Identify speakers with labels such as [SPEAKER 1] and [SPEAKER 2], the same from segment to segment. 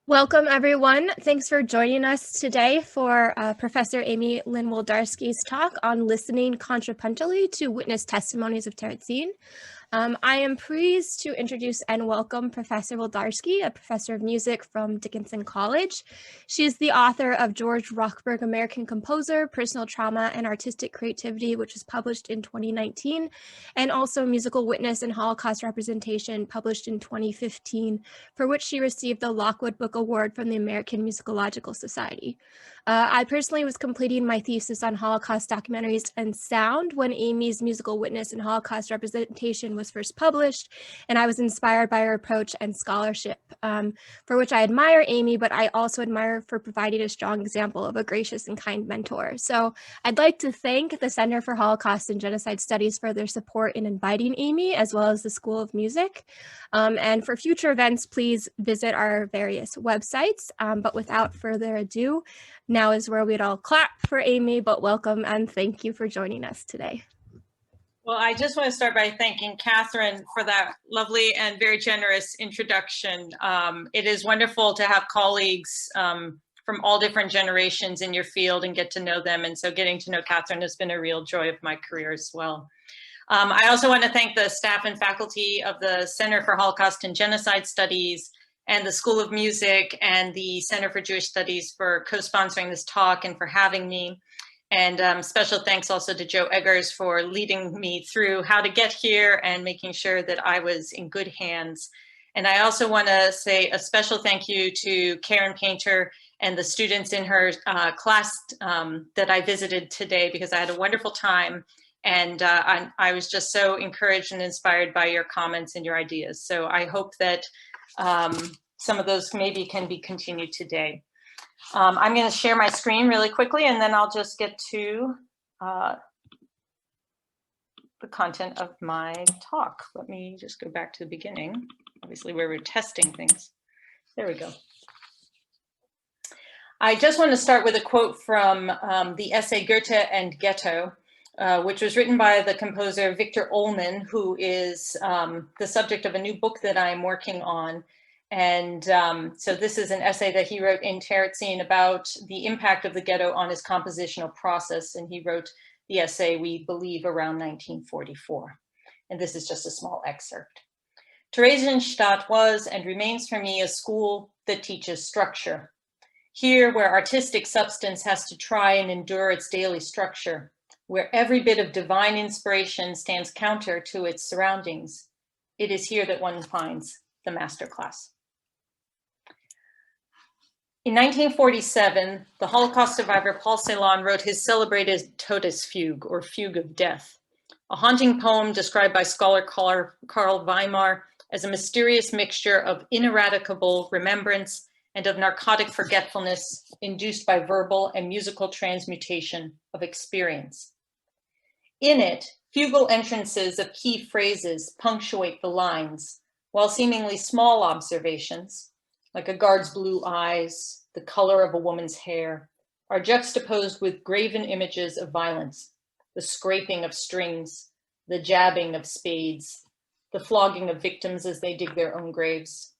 [SPEAKER 1] Welcome, everyone. Thanks for joining us today for Professor Amy Lynn Wlodarski's talk on listening contrapuntally to witness testimonies of Terezín. I am pleased to introduce and welcome Professor Wlodarski, a professor of music from Dickinson College. She is the author of George Rochberg, American Composer, Personal Trauma and Artistic Creativity, which was published in 2019, and also Musical Witness and Holocaust Representation, published in 2015, for which she received the Lockwood Book Award from the American Musicological Society. I personally was completing my thesis on Holocaust documentaries and sound when Amy's Musical Witness and Holocaust Representation was first published, and I was inspired by her approach and scholarship, for which I admire Amy, but I also admire for providing a strong example of a gracious and kind mentor. So I'd like to thank the Center for Holocaust and Genocide Studies for their support in inviting Amy, as well as the School of Music. And for future events, please visit our various websites. But without further ado, now is where we'd all clap for Amy, but welcome and thank you for joining us today.
[SPEAKER 2] Well, I just want to start by thanking Catherine for that lovely and very generous introduction. It is wonderful to have colleagues from all different generations in your field and get to know them. And so getting to know Catherine has been a real joy of my career as well. I also want to thank the staff and faculty of the Center for Holocaust and Genocide Studies and the School of Music and the Center for Jewish Studies for co-sponsoring this talk and for having me. And special thanks also to Joe Eggers for leading me through how to get here and making sure that I was in good hands. And I also want to say a special thank you to Karen Painter and the students in her class that I visited today, because I had a wonderful time. And I was just so encouraged and inspired by your comments and your ideas. So I hope that some of those maybe can be continued today. I'm going to share my screen really quickly, and then I'll just get to the content of my talk. Let me just go back to the beginning, obviously where we're testing things. There we go. I just want to start with a quote from the essay Goethe and Ghetto, which was written by the composer Victor Ullmann, who is the subject of a new book that I'm working on. And so this is an essay that he wrote in Terezín about the impact of the ghetto on his compositional process. And he wrote the essay, we believe, around 1944. And this is just a small excerpt. Theresienstadt was and remains for me a school that teaches structure. Here, where artistic substance has to try and endure its daily structure, where every bit of divine inspiration stands counter to its surroundings, it is here that one finds the masterclass. In 1947, the Holocaust survivor Paul Celan wrote his celebrated Todesfuge, or Fugue of Death, a haunting poem described by scholar Karl Weimar as a mysterious mixture of ineradicable remembrance and of narcotic forgetfulness induced by verbal and musical transmutation of experience. In it, fugal entrances of key phrases punctuate the lines, while seemingly small observations, like a guard's blue eyes, the color of a woman's hair, are juxtaposed with graven images of violence, the scraping of strings, the jabbing of spades, the flogging of victims as they dig their own graves.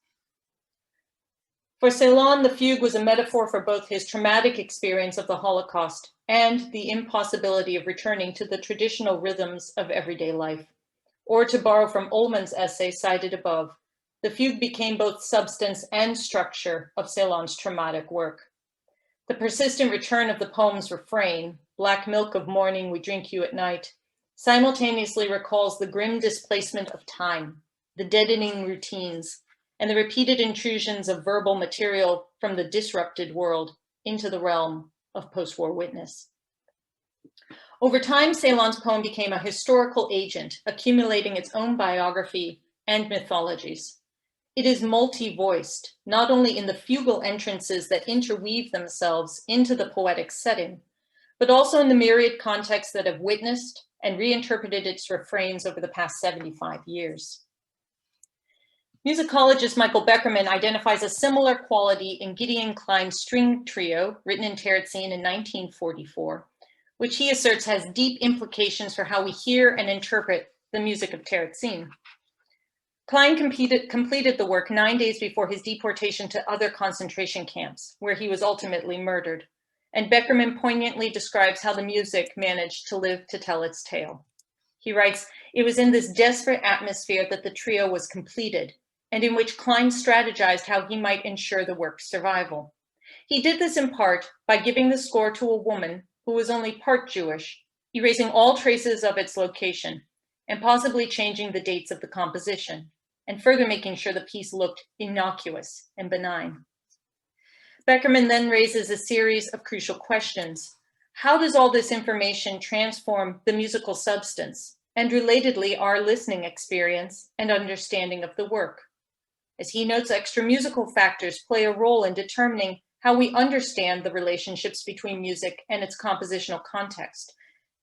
[SPEAKER 2] For Celan, the fugue was a metaphor for both his traumatic experience of the Holocaust and the impossibility of returning to the traditional rhythms of everyday life. Or to borrow from Ullmann's essay cited above, the fugue became both substance and structure of Celan's traumatic work. The persistent return of the poem's refrain, black milk of morning, we drink you at night, simultaneously recalls the grim displacement of time, the deadening routines, and the repeated intrusions of verbal material from the disrupted world into the realm of post-war witness. Over time, Celan's poem became a historical agent, accumulating its own biography and mythologies. It is multi-voiced, not only in the fugal entrances that interweave themselves into the poetic setting, but also in the myriad contexts that have witnessed and reinterpreted its refrains over the past 75 years. Musicologist Michael Beckerman identifies a similar quality in Gideon Klein's string trio, written in Terezín in 1944, which he asserts has deep implications for how we hear and interpret the music of Terezín. Kling completed the work 9 days before his deportation to other concentration camps, where he was ultimately murdered. And Beckerman poignantly describes how the music managed to live to tell its tale. He writes, "It was in this desperate atmosphere that the trio was completed, and in which Kling strategized how he might ensure the work's survival. He did this in part by giving the score to a woman who was only part Jewish, erasing all traces of its location, and possibly changing the dates of the composition, and further making sure the piece looked innocuous and benign." Beckerman then raises a series of crucial questions. How does all this information transform the musical substance, and relatedly our listening experience and understanding of the work? As he notes, extra musical factors play a role in determining how we understand the relationships between music and its compositional context.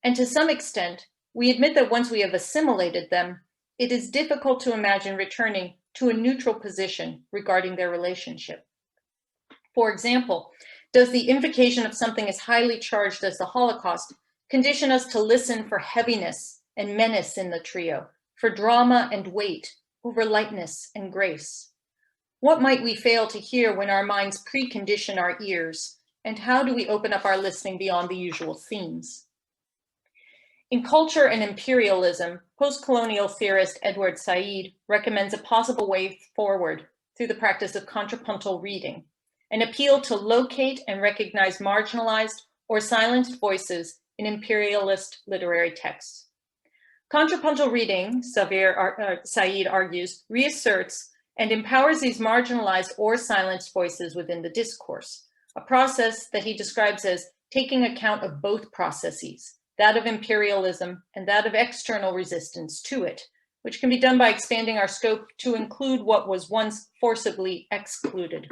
[SPEAKER 2] And to some extent, we admit that once we have assimilated them, it is difficult to imagine returning to a neutral position regarding their relationship. For example, does the invocation of something as highly charged as the Holocaust condition us to listen for heaviness and menace in the trio, for drama and weight over lightness and grace? What might we fail to hear when our minds precondition our ears? And how do we open up our listening beyond the usual themes? In Culture and Imperialism, postcolonial theorist Edward Said recommends a possible way forward through the practice of contrapuntal reading, an appeal to locate and recognize marginalized or silenced voices in imperialist literary texts. Contrapuntal reading, Said argues, reasserts and empowers these marginalized or silenced voices within the discourse, a process that he describes as taking account of both processes, that of imperialism and that of external resistance to it, which can be done by expanding our scope to include what was once forcibly excluded.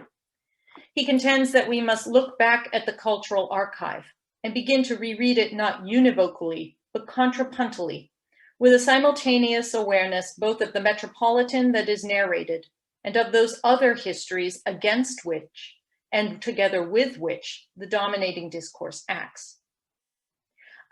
[SPEAKER 2] He contends that we must look back at the cultural archive and begin to reread it not univocally, but contrapuntally, with a simultaneous awareness both of the metropolitan that is narrated and of those other histories against which and together with which the dominating discourse acts.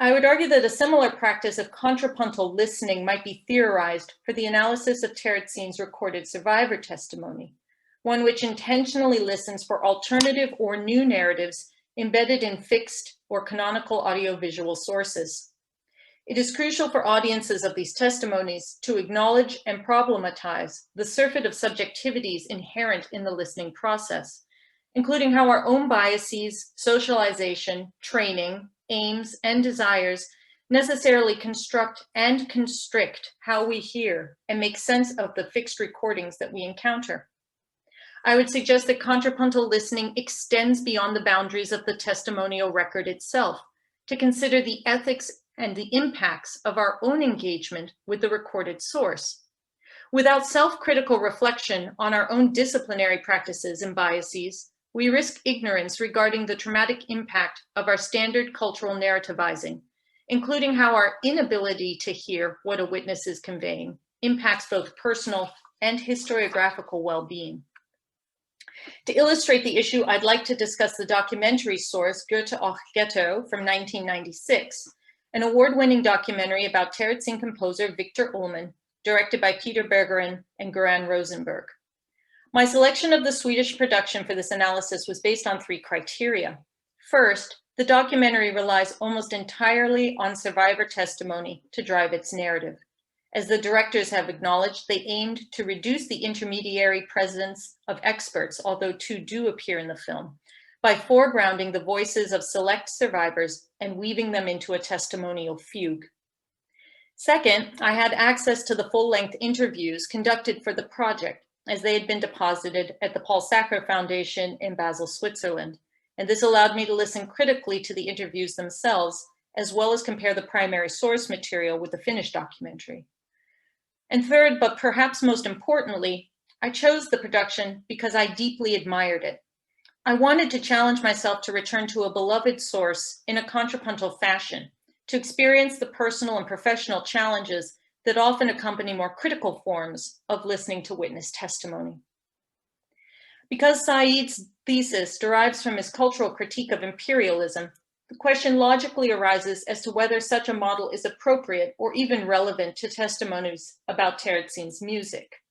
[SPEAKER 2] I would argue that a similar practice of contrapuntal listening might be theorized for the analysis of Terezin's recorded survivor testimony, one which intentionally listens for alternative or new narratives embedded in fixed or canonical audiovisual sources. It is crucial for audiences of these testimonies to acknowledge and problematize the surfeit of subjectivities inherent in the listening process, including how our own biases, socialization, training, aims, and desires necessarily construct and constrict how we hear and make sense of the fixed recordings that we encounter. I would suggest that contrapuntal listening extends beyond the boundaries of the testimonial record itself to consider the ethics and the impacts of our own engagement with the recorded source. Without self-critical reflection on our own disciplinary practices and biases, we risk ignorance regarding the traumatic impact of our standard cultural narrativizing, including how our inability to hear what a witness is conveying impacts both personal and historiographical well-being. To illustrate the issue, I'd like to discuss the documentary source Goethe and Ghetto from 1996, an award-winning documentary about Terezín composer Victor Ullmann, directed by Peter Bergeron and Göran Rosenberg. My selection of the Swedish production for this analysis was based on 3 criteria. First, the documentary relies almost entirely on survivor testimony to drive its narrative. As the directors have acknowledged, they aimed to reduce the intermediary presence of experts, although 2 do appear in the film, by foregrounding the voices of select survivors and weaving them into a testimonial fugue. Second, I had access to the full-length interviews conducted for the project, as they had been deposited at the Paul Sackler Foundation in Basel, Switzerland, and this allowed me to listen critically to the interviews themselves, as well as compare the primary source material with the finished documentary. And third, but perhaps most importantly, I chose the production because I deeply admired it. I wanted to challenge myself to return to a beloved source in a contrapuntal fashion, to experience the personal and professional challenges that often accompany more critical forms of listening to witness testimony. Because Said's thesis derives from his cultural critique of imperialism, the question logically arises as to whether such a model is appropriate or even relevant to testimonies about Terezin's music.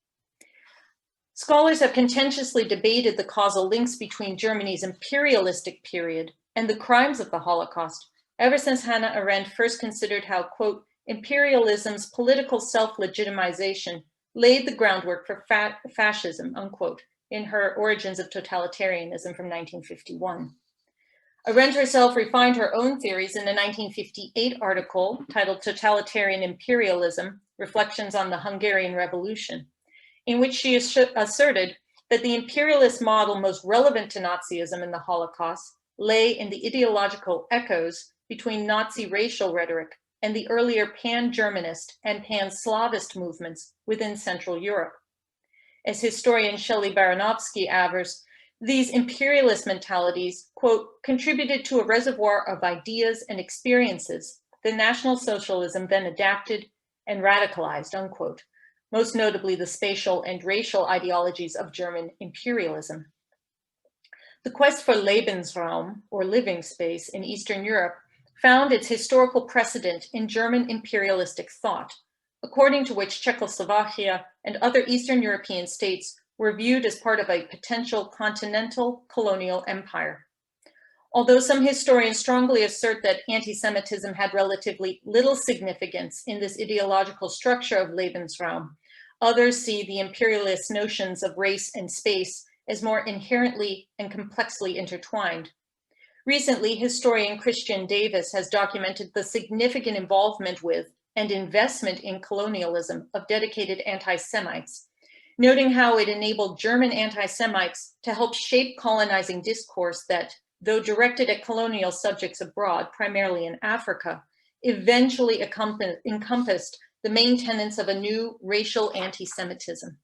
[SPEAKER 2] Scholars have contentiously debated the causal links between Germany's imperialistic period and the crimes of the Holocaust, ever since Hannah Arendt first considered how, quote, imperialism's political self-legitimization laid the groundwork for fascism, unquote, in her Origins of Totalitarianism from 1951. Arendt herself refined her own theories in a 1958 article titled Totalitarian Imperialism, Reflections on the Hungarian Revolution, in which she asserted that the imperialist model most relevant to Nazism in the Holocaust lay in the ideological echoes between Nazi racial rhetoric and the earlier pan-Germanist and pan-Slavist movements within Central Europe. As historian Shelley Baranowski avers, these imperialist mentalities, quote, contributed to a reservoir of ideas and experiences that National Socialism then adapted and radicalized, unquote, most notably the spatial and racial ideologies of German imperialism. The quest for Lebensraum, or living space, in Eastern Europe found its historical precedent in German imperialistic thought, according to which Czechoslovakia and other Eastern European states were viewed as part of a potential continental colonial empire. Although some historians strongly assert that anti-Semitism had relatively little significance in this ideological structure of Lebensraum, others see the imperialist notions of race and space as more inherently and complexly intertwined. Recently, historian Christian Davis has documented the significant involvement with and investment in colonialism of dedicated anti-Semites, noting how it enabled German anti-Semites to help shape colonizing discourse that, though directed at colonial subjects abroad, primarily in Africa, eventually encompassed the main tenets of a new racial anti-Semitism.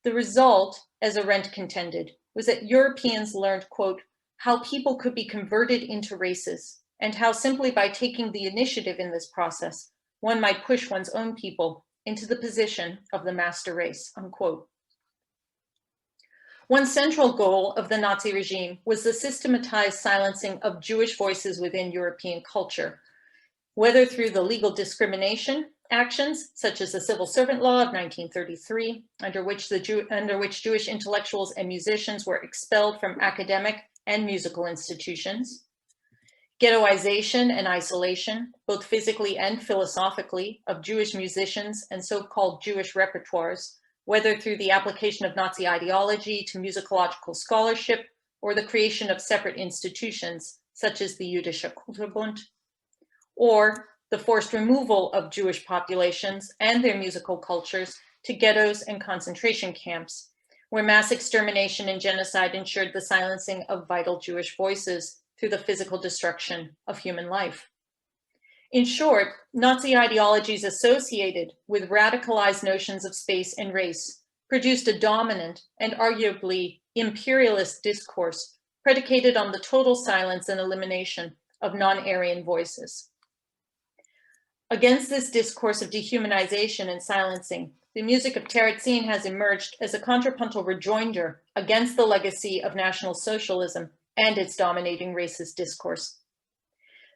[SPEAKER 2] The result, as Arendt contended, was that Europeans learned, quote, how people could be converted into races, and how simply by taking the initiative in this process, one might push one's own people into the position of the master race, unquote. One central goal of the Nazi regime was the systematized silencing of Jewish voices within European culture, whether through the legal discrimination actions, such as the Civil Servant Law of 1933, under which Jewish intellectuals and musicians were expelled from academic and musical institutions, ghettoization and isolation, both physically and philosophically, of Jewish musicians and so-called Jewish repertoires, whether through the application of Nazi ideology to musicological scholarship or the creation of separate institutions, such as the Jüdische Kulturbund, or the forced removal of Jewish populations and their musical cultures to ghettos and concentration camps, where mass extermination and genocide ensured the silencing of vital Jewish voices through the physical destruction of human life. In short, Nazi ideologies associated with radicalized notions of space and race produced a dominant and arguably imperialist discourse predicated on the total silence and elimination of non-Aryan voices. Against this discourse of dehumanization and silencing, the music of Terezín has emerged as a contrapuntal rejoinder against the legacy of National Socialism and its dominating racist discourse.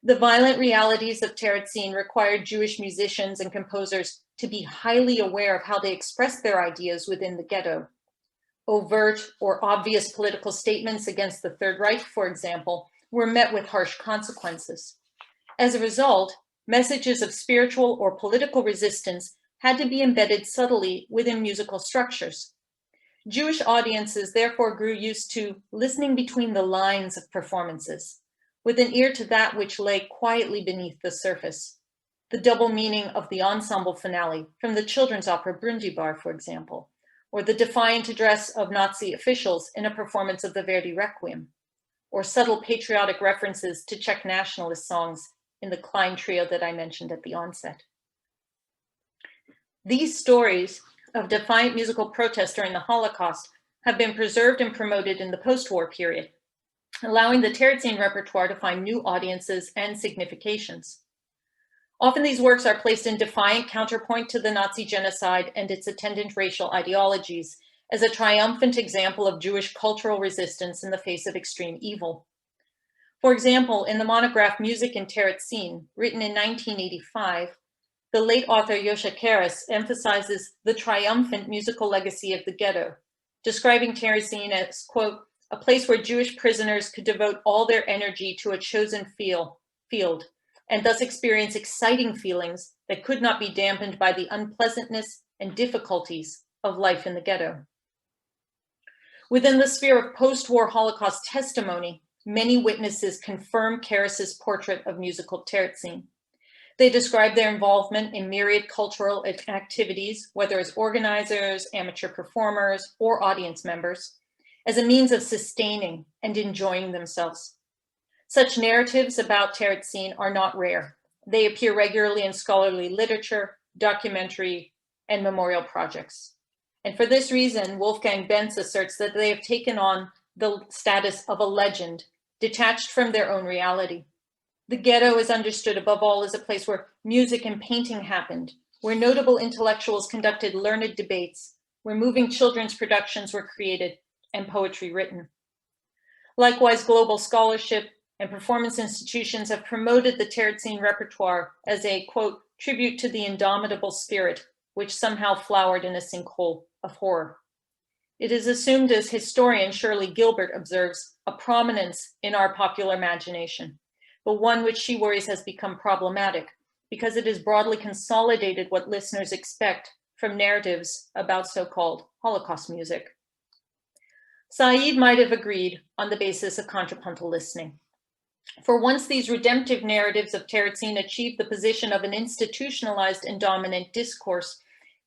[SPEAKER 2] The violent realities of Terezín required Jewish musicians and composers to be highly aware of how they expressed their ideas within the ghetto. Overt or obvious political statements against the Third Reich, for example, were met with harsh consequences. As a result, messages of spiritual or political resistance had to be embedded subtly within musical structures. Jewish audiences therefore grew used to listening between the lines of performances, with an ear to that which lay quietly beneath the surface. The double meaning of the ensemble finale from the children's opera Brundibar, for example, or the defiant address of Nazi officials in a performance of the Verdi Requiem, or subtle patriotic references to Czech nationalist songs in the Kling trio that I mentioned at the onset. These stories of defiant musical protest during the Holocaust have been preserved and promoted in the post-war period, allowing the Terezín repertoire to find new audiences and significations. Often these works are placed in defiant counterpoint to the Nazi genocide and its attendant racial ideologies as a triumphant example of Jewish cultural resistance in the face of extreme evil. For example, in the monograph Music in Terezín, written in 1985, the late author Yosha Karas emphasizes the triumphant musical legacy of the ghetto, describing Terezín as, quote, a place where Jewish prisoners could devote all their energy to a chosen field, and thus experience exciting feelings that could not be dampened by the unpleasantness and difficulties of life in the ghetto. Within the sphere of post-war Holocaust testimony, many witnesses confirm Karas's portrait of musical Terezín. They describe their involvement in myriad cultural activities, whether as organizers, amateur performers, or audience members, as a means of sustaining and enjoying themselves. Such narratives about Terezín are not rare. They appear regularly in scholarly literature, documentary, and memorial projects. And for this reason, Wolfgang Benz asserts that they have taken on the status of a legend, detached from their own reality. The ghetto is understood above all as a place where music and painting happened, where notable intellectuals conducted learned debates, where moving children's productions were created and poetry written. Likewise, global scholarship and performance institutions have promoted the Terezín repertoire as a, quote, tribute to the indomitable spirit, which somehow flowered in a sinkhole of horror. It is assumed, as historian Shirley Gilbert observes, a prominence in our popular imagination, but one which she worries has become problematic because it has broadly consolidated what listeners expect from narratives about so-called Holocaust music. Said might have agreed on the basis of contrapuntal listening. For once these redemptive narratives of Terezín achieve the position of an institutionalized and dominant discourse,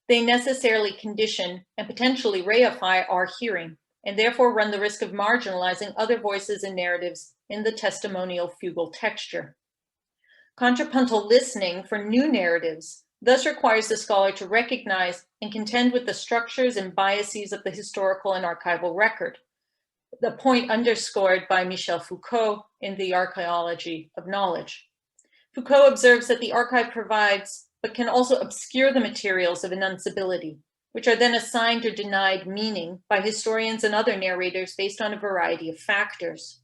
[SPEAKER 2] they necessarily condition and potentially reify our hearing, and therefore run the risk of marginalizing other voices and narratives in the testimonial fugal texture. Contrapuntal listening for new narratives thus requires the scholar to recognize and contend with the structures and biases of the historical and archival record, the point underscored by Michel Foucault in The Archaeology of Knowledge. Foucault observes that the archive provides, but can also obscure the materials of enunciability, which are then assigned or denied meaning by historians and other narrators based on a variety of factors.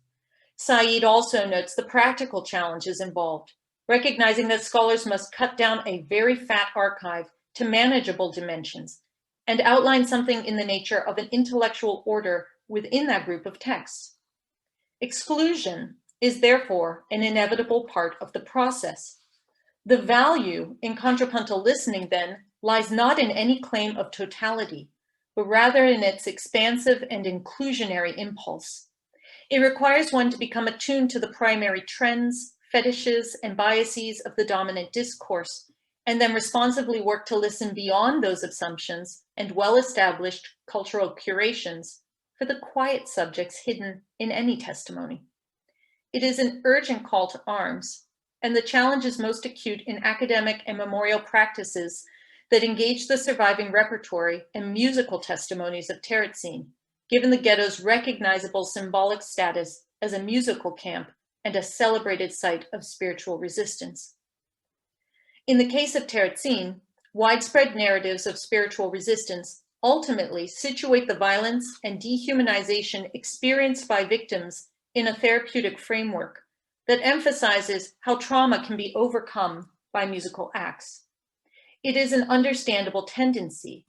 [SPEAKER 2] Said also notes the practical challenges involved, recognizing that scholars must cut down a very fat archive to manageable dimensions and outline something in the nature of an intellectual order within that group of texts. Exclusion is therefore an inevitable part of the process. The value in contrapuntal listening, then, lies not in any claim of totality, but rather in its expansive and inclusionary impulse. It requires one to become attuned to the primary trends, fetishes, and biases of the dominant discourse, and then responsibly work to listen beyond those assumptions and well-established cultural curations for the quiet subjects hidden in any testimony. It is an urgent call to arms, and the challenge is most acute in academic and memorial practices that engage the surviving repertory and musical testimonies of Terezín, given the ghetto's recognizable symbolic status as a musical camp and a celebrated site of spiritual resistance. In the case of Terezín, widespread narratives of spiritual resistance ultimately situate the violence and dehumanization experienced by victims in a therapeutic framework that emphasizes how trauma can be overcome by musical acts. It is an understandable tendency.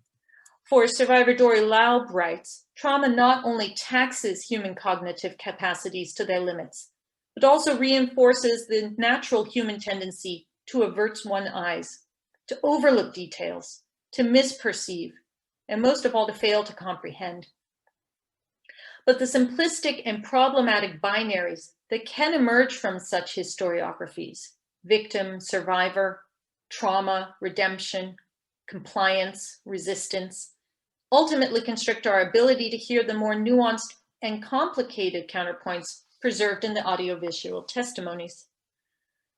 [SPEAKER 2] For survivor Dory Laub writes, trauma not only taxes human cognitive capacities to their limits, but also reinforces the natural human tendency to avert one's eyes, to overlook details, to misperceive, and most of all, to fail to comprehend. But the simplistic and problematic binaries that can emerge from such historiographies, victim, survivor, trauma, redemption, compliance, resistance, ultimately constrict our ability to hear the more nuanced and complicated counterpoints preserved in the audiovisual testimonies.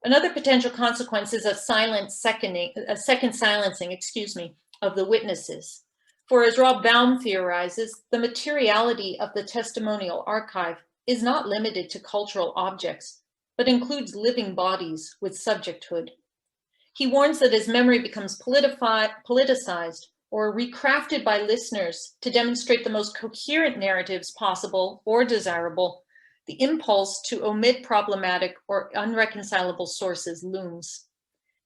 [SPEAKER 2] Another potential consequence is a second silencing, of the witnesses. For as Rob Baum theorizes, the materiality of the testimonial archive is not limited to cultural objects, but includes living bodies with subjecthood. He warns that as memory becomes politicized or recrafted by listeners to demonstrate the most coherent narratives possible or desirable, the impulse to omit problematic or unreconcilable sources looms.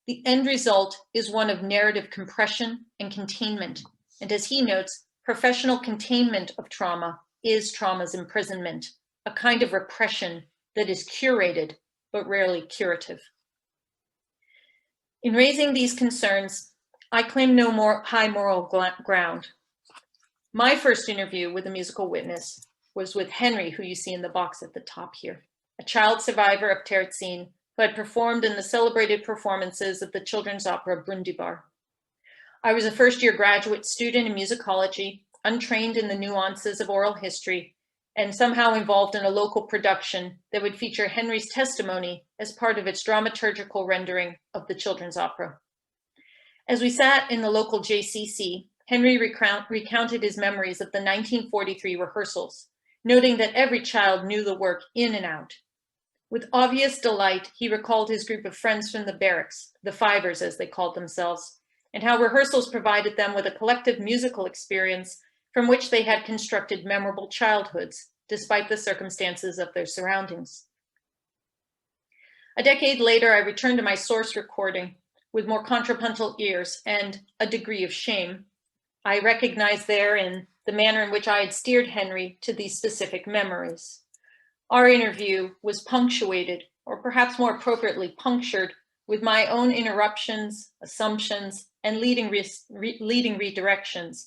[SPEAKER 2] The end result is one of narrative compression and containment, and as he notes, professional containment of trauma is trauma's imprisonment, a kind of repression that is curated but rarely curative. In raising these concerns, I claim no more high moral ground. My first interview with a musical witness was with Henry, who you see in the box at the top here, a child survivor of Terezín who had performed in the celebrated performances of the children's opera Brundibar. I was a first-year graduate student in musicology, untrained in the nuances of oral history, and somehow involved in a local production that would feature Henry's testimony as part of its dramaturgical rendering of the children's opera. As we sat in the local JCC, Henry recounted his memories of the 1943 rehearsals, noting that every child knew the work in and out. With obvious delight, he recalled his group of friends from the barracks, the Fivers as they called themselves, and how rehearsals provided them with a collective musical experience from which they had constructed memorable childhoods, despite the circumstances of their surroundings. A decade later, I returned to my source recording with more contrapuntal ears and a degree of shame. I recognized therein the manner in which I had steered Henry to these specific memories. Our interview was punctuated, or perhaps more appropriately punctured, with my own interruptions, assumptions, and leading redirections,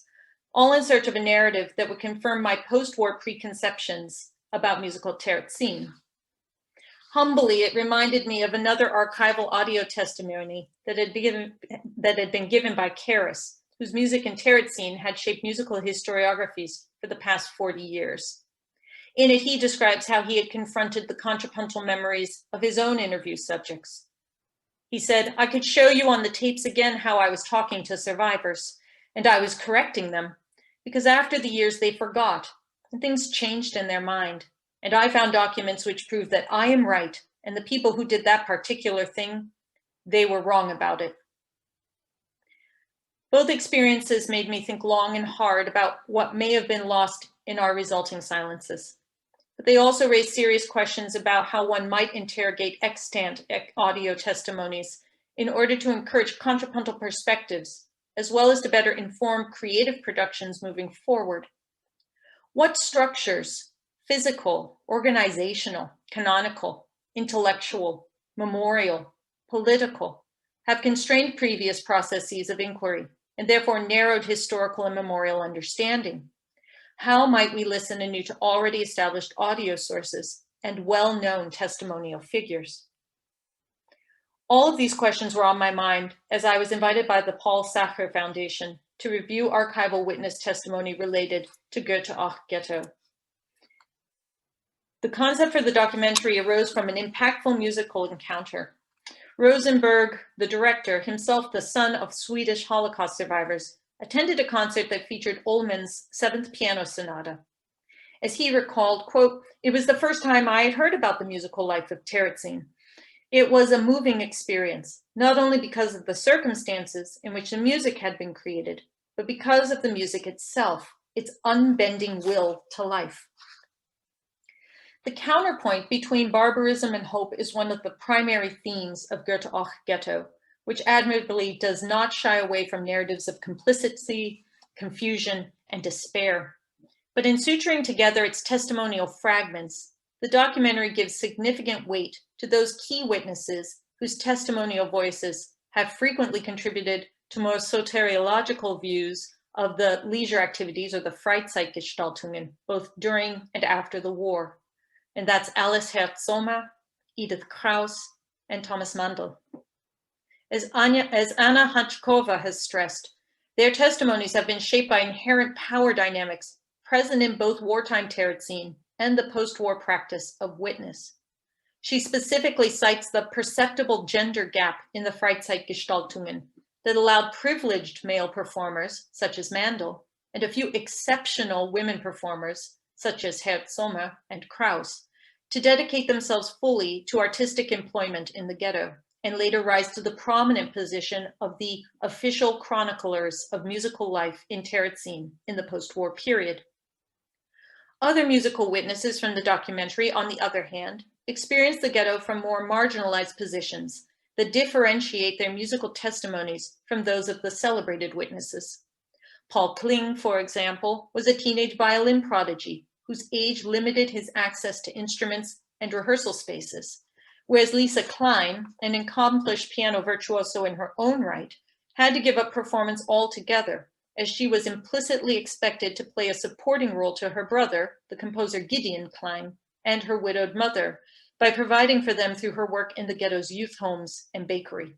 [SPEAKER 2] all in search of a narrative that would confirm my post-war preconceptions about musical Terezín. Humbly, it reminded me of another archival audio testimony that had been given by Karis, whose music in Terezín had shaped musical historiographies for the past 40 years. In it, he describes how he had confronted the contrapuntal memories of his own interview subjects. He said, "I could show you on the tapes again how I was talking to survivors, and I was correcting them, because after the years they forgot, and things changed in their mind. And I found documents which prove that I am right, and the people who did that particular thing, they were wrong about it." Both experiences made me think long and hard about what may have been lost in our resulting silences. But they also raised serious questions about how one might interrogate extant audio testimonies in order to encourage contrapuntal perspectives, as well as to better inform creative productions moving forward. What structures, physical, organizational, canonical, intellectual, memorial, political, have constrained previous processes of inquiry and therefore narrowed historical and memorial understanding? How might we listen anew to already established audio sources and well-known testimonial figures? All of these questions were on my mind as I was invited by the Paul Sacher Foundation to review archival witness testimony related to Goethe and Ghetto. The concept for the documentary arose from an impactful musical encounter. Rosenberg, the director, himself the son of Swedish Holocaust survivors, attended a concert that featured Ullmann's Seventh Piano Sonata. As he recalled, quote, "It was the first time I had heard about the musical life of Terezín. It was a moving experience, not only because of the circumstances in which the music had been created, but because of the music itself, its unbending will to life." The counterpoint between barbarism and hope is one of the primary themes of Goethe and Ghetto, which admirably does not shy away from narratives of complicity, confusion, and despair. But in suturing together its testimonial fragments, the documentary gives significant weight to those key witnesses whose testimonial voices have frequently contributed to more soteriological views of the leisure activities or the Freizeitgestaltungen, both during and after the war. And that's Alice Herz-Sommer, Edith Krauss, and Thomas Mandl. As Anna Hanchkova has stressed, their testimonies have been shaped by inherent power dynamics present in both wartime Terezín and the post-war practice of witness. She specifically cites the perceptible gender gap in the Freizeitgestaltungen that allowed privileged male performers, such as Mandl, and a few exceptional women performers, such as Herz-Sommer and Krauss, to dedicate themselves fully to artistic employment in the ghetto, and later rise to the prominent position of the official chroniclers of musical life in Terezín in the post-war period. Other musical witnesses from the documentary, on the other hand, experience the ghetto from more marginalized positions that differentiate their musical testimonies from those of the celebrated witnesses. Paul Kling, for example, was a teenage violin prodigy whose age limited his access to instruments and rehearsal spaces, whereas Lisa Klein, an accomplished piano virtuoso in her own right, had to give up performance altogether, as she was implicitly expected to play a supporting role to her brother, the composer Gideon Klein, and her widowed mother, by providing for them through her work in the ghetto's youth homes and bakery.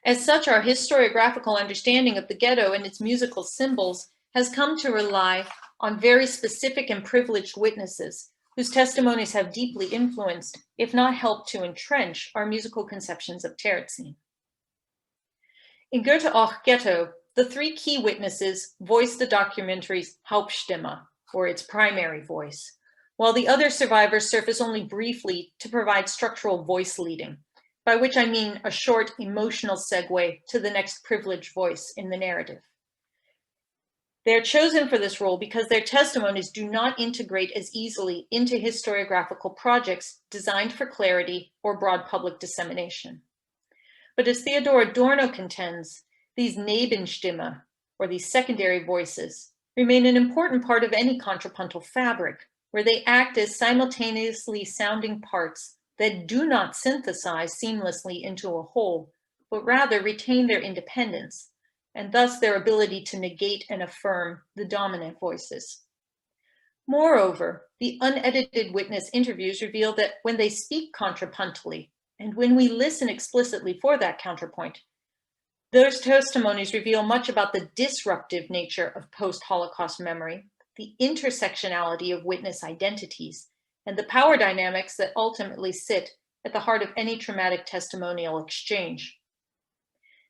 [SPEAKER 2] As such, our historiographical understanding of the ghetto and its musical symbols has come to rely on very specific and privileged witnesses whose testimonies have deeply influenced, if not helped to entrench, our musical conceptions of Terezín. In Goethe and Ghetto, the three key witnesses voice the documentary's Hauptstimme, or its primary voice, while the other survivors surface only briefly to provide structural voice leading, by which I mean a short emotional segue to the next privileged voice in the narrative. They are chosen for this role because their testimonies do not integrate as easily into historiographical projects designed for clarity or broad public dissemination. But as Theodor Adorno contends, these Nebenstimme, or these secondary voices, remain an important part of any contrapuntal fabric, where they act as simultaneously sounding parts that do not synthesize seamlessly into a whole, but rather retain their independence, and thus their ability to negate and affirm the dominant voices. Moreover, the unedited witness interviews reveal that when they speak contrapuntally, and when we listen explicitly for that counterpoint, those testimonies reveal much about the disruptive nature of post-Holocaust memory, the intersectionality of witness identities, and the power dynamics that ultimately sit at the heart of any traumatic testimonial exchange.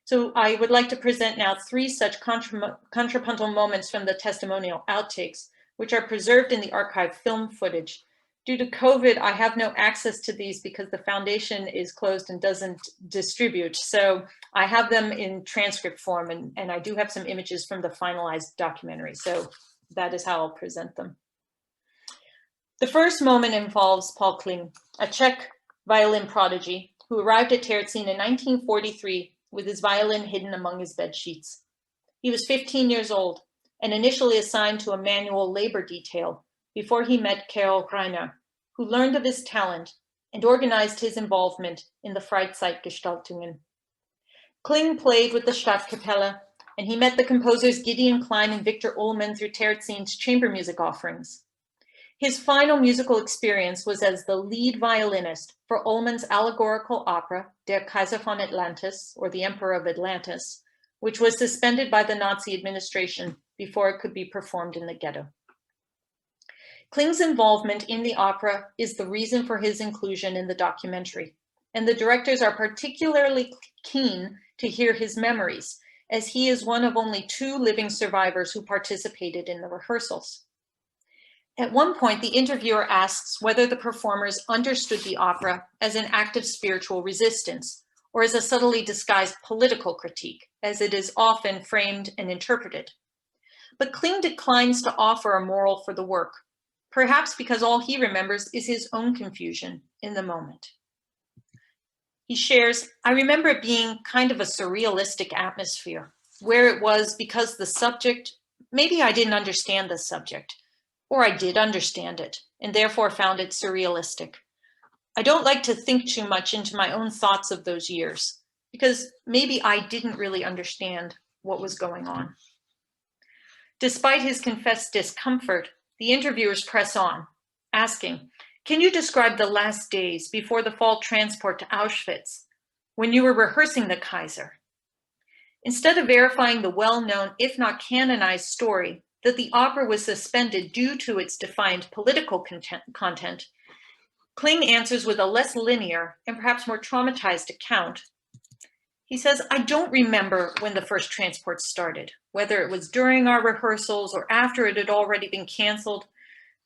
[SPEAKER 2] So I would like to present now three such contrapuntal moments from the testimonial outtakes, which are preserved in the archive film footage. Due to COVID, I have no access to these because the foundation is closed and doesn't distribute. So I have them in transcript form, and I do have some images from the finalized documentary. So that is how I'll present them. The first moment involves Paul Kling, a Czech violin prodigy who arrived at Terezín in 1943 with his violin hidden among his bed sheets. He was 15 years old and initially assigned to a manual labor detail before he met Karel Reiner, who learned of his talent and organized his involvement in the Freizeitgestaltungen. Kling played with the Stadtkapelle, and he met the composers Gideon Klein and Victor Ullmann through Terezín's chamber music offerings. His final musical experience was as the lead violinist for Ullmann's allegorical opera, Der Kaiser von Atlantis, or The Emperor of Atlantis, which was suspended by the Nazi administration before it could be performed in the ghetto. Kling's involvement in the opera is the reason for his inclusion in the documentary, and the directors are particularly keen to hear his memories, as he is one of only 2 living survivors who participated in the rehearsals. At one point, the interviewer asks whether the performers understood the opera as an act of spiritual resistance, or as a subtly disguised political critique, as it is often framed and interpreted. But Kling declines to offer a moral for the work, perhaps because all he remembers is his own confusion in the moment. He shares, "I remember it being kind of a surrealistic atmosphere, where it was because the subject, maybe I didn't understand the subject, or I did understand it, and therefore found it surrealistic. I don't like to think too much into my own thoughts of those years, because maybe I didn't really understand what was going on." Despite his confessed discomfort, the interviewers press on, asking, "Can you describe the last days before the fall transport to Auschwitz, when you were rehearsing the Kaiser?" Instead of verifying the well-known, if not canonized, story that the opera was suspended due to its defined political content, Kling answers with a less linear and perhaps more traumatized account. He says, "I don't remember when the first transport started, whether it was during our rehearsals or after it had already been canceled,